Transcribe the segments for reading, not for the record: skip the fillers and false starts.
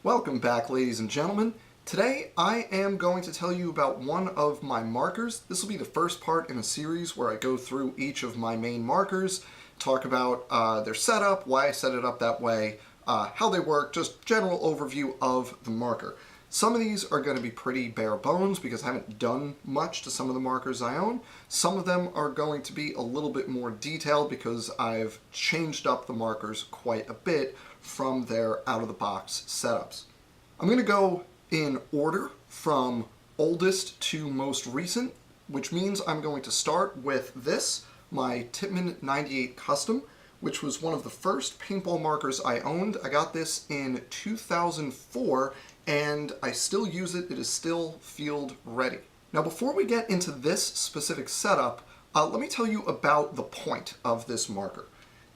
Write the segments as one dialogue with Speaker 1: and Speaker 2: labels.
Speaker 1: Welcome back, ladies and gentlemen. Today I am going to tell you about one of my markers. This will be the first part in a series where I go through each of my main markers, talk about their setup, why I set it up that way, how they work, just general overview of the marker. Some of these are going to be pretty bare bones because I haven't done much to some of the markers I own. Some of them are going to be a little bit more detailed because I've changed up the markers quite a bit from their out-of-the-box setups. I'm going to go in order from oldest to most recent, which means I'm going to start with this, my Tippmann 98 Custom, which was one of the first paintball markers I owned. I got this in 2004 and I still use it. It is still field ready. Now before we get into this specific setup, let me tell you about the point of this marker.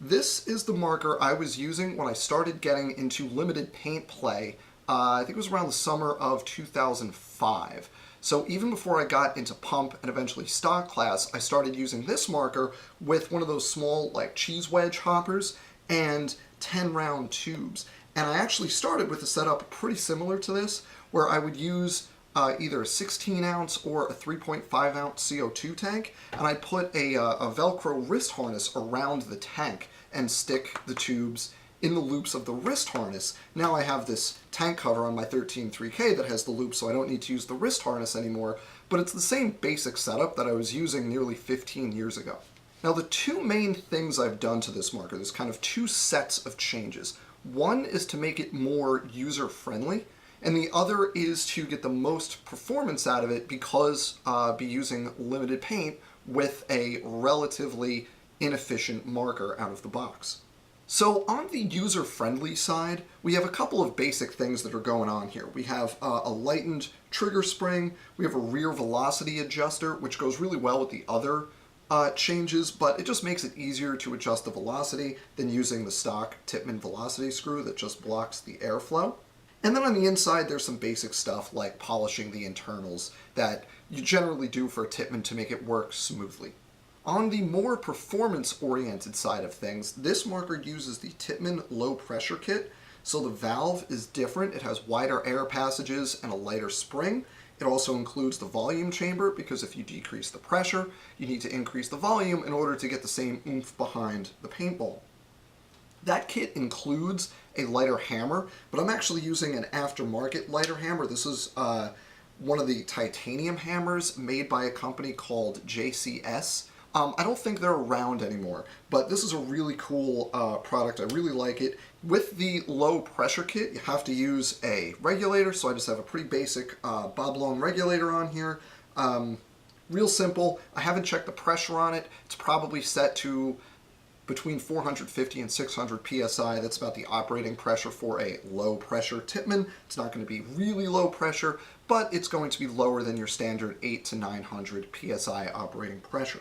Speaker 1: This is the marker I was using when I started getting into limited paint play. I think it was around the summer of 2005. So even before I got into pump and eventually stock class, I started using this marker with one of those small like cheese wedge hoppers and 10 round tubes. And I actually started with a setup pretty similar to this, where I would use either a 16 ounce or a 3.5 ounce CO2 tank, and I'd put a Velcro wrist harness around the tank and stick the tubes in the loops of the wrist harness. Now I have this tank cover on my 13.3K that has the loop, so I don't need to use the wrist harness anymore, but it's the same basic setup that I was using nearly 15 years ago. Now the two main things I've done to this marker, there's kind of two sets of changes. One is to make it more user-friendly, and the other is to get the most performance out of it because be using limited paint with a relatively inefficient marker out of the box. So on the user-friendly side, we have a couple of basic things that are going on here. We have a lightened trigger spring, we have a rear velocity adjuster, which goes really well with the other changes, but it just makes it easier to adjust the velocity than using the stock Tippmann velocity screw that just blocks the airflow. And then on the inside, there's some basic stuff like polishing the internals that you generally do for a Tippmann to make it work smoothly. On the more performance-oriented side of things, this marker uses the Tippmann low pressure kit. So the valve is different. It has wider air passages and a lighter spring. It also includes the volume chamber because if you decrease the pressure, you need to increase the volume in order to get the same oomph behind the paintball. That kit includes a lighter hammer, but I'm actually using an aftermarket lighter hammer. This is one of the titanium hammers made by a company called JCS. I don't think they're around anymore, but this is a really cool product. I really like it. With the low pressure kit, you have to use a regulator, so I just have a pretty basic Boblone regulator on here. Real simple. I haven't checked the pressure on it. It's probably set to between 450 and 600 psi. That's about the operating pressure for a low pressure Tippmann. It's not going to be really low pressure, but it's going to be lower than your standard 800 to 900 psi operating pressure.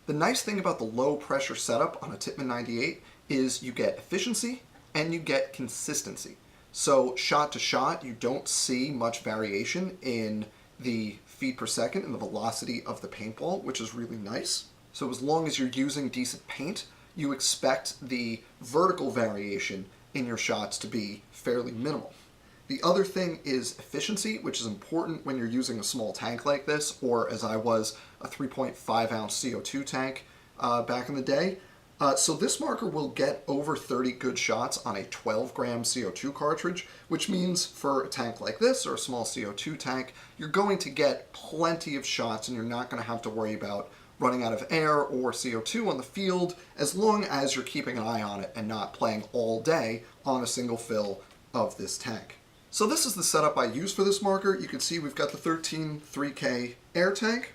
Speaker 1: The nice thing about the low pressure setup on a Tippmann 98 is you get efficiency and you get consistency. So shot to shot, you don't see much variation in the feet per second and the velocity of the paintball, which is really nice. So as long as you're using decent paint, you expect the vertical variation in your shots to be fairly minimal. The other thing is efficiency, which is important when you're using a small tank like this, or as I was, a 3.5 ounce CO2 tank back in the day. So this marker will get over 30 good shots on a 12 gram CO2 cartridge, which means for a tank like this or a small CO2 tank, you're going to get plenty of shots and you're not going to have to worry about running out of air or CO2 on the field as long as you're keeping an eye on it and not playing all day on a single fill of this tank. So this is the setup I use for this marker. You can see we've got the 13.3K air tank.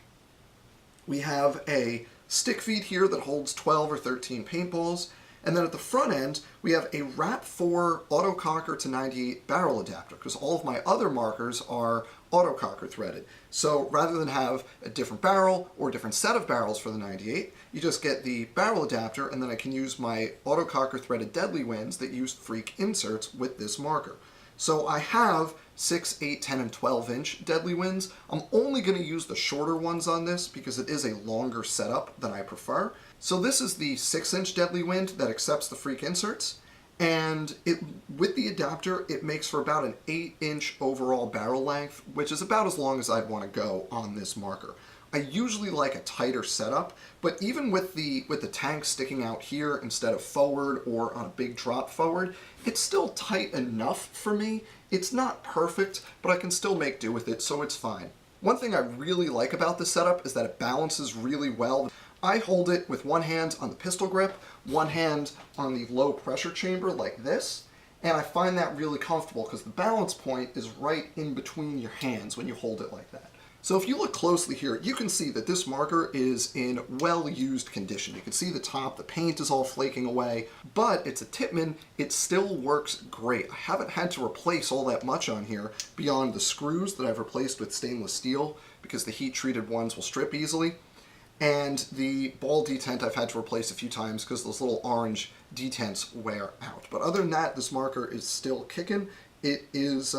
Speaker 1: We have a stick feed here that holds 12 or 13 paintballs. And then at the front end, we have a RAP4 autococker to 98 barrel adapter because all of my other markers are autococker threaded. So rather than have a different barrel or a different set of barrels for the 98, you just get the barrel adapter and then I can use my autococker threaded deadly winds that use freak inserts with this marker. So I have 6, 8, 10, and 12 inch deadly winds. I'm only going to use the shorter ones on this because it is a longer setup than I prefer. So this is the 6 inch deadly wind that accepts the freak inserts. And with the adapter, it makes for about an 8-inch overall barrel length, which is about as long as I'd want to go on this marker. I usually like a tighter setup, but even with the tank sticking out here instead of forward or on a big drop forward, it's still tight enough for me. It's not perfect, but I can still make do with it, so it's fine. One thing I really like about this setup is that it balances really well. I hold it with one hand on the pistol grip, one hand on the low pressure chamber like this, and I find that really comfortable because the balance point is right in between your hands when you hold it like that. So if you look closely here, you can see that this marker is in well-used condition. You can see the top, the paint is all flaking away, but it's a Tippmann, it still works great. I haven't had to replace all that much on here beyond the screws that I've replaced with stainless steel because the heat-treated ones will strip easily. And the ball detent I've had to replace a few times because those little orange detents wear out. But other than that, this marker is still kicking. It's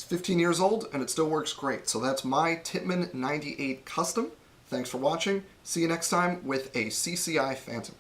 Speaker 1: 15 years old and it still works great. So that's my Tippmann 98 Custom. Thanks for watching. See you next time with a CCI Phantom.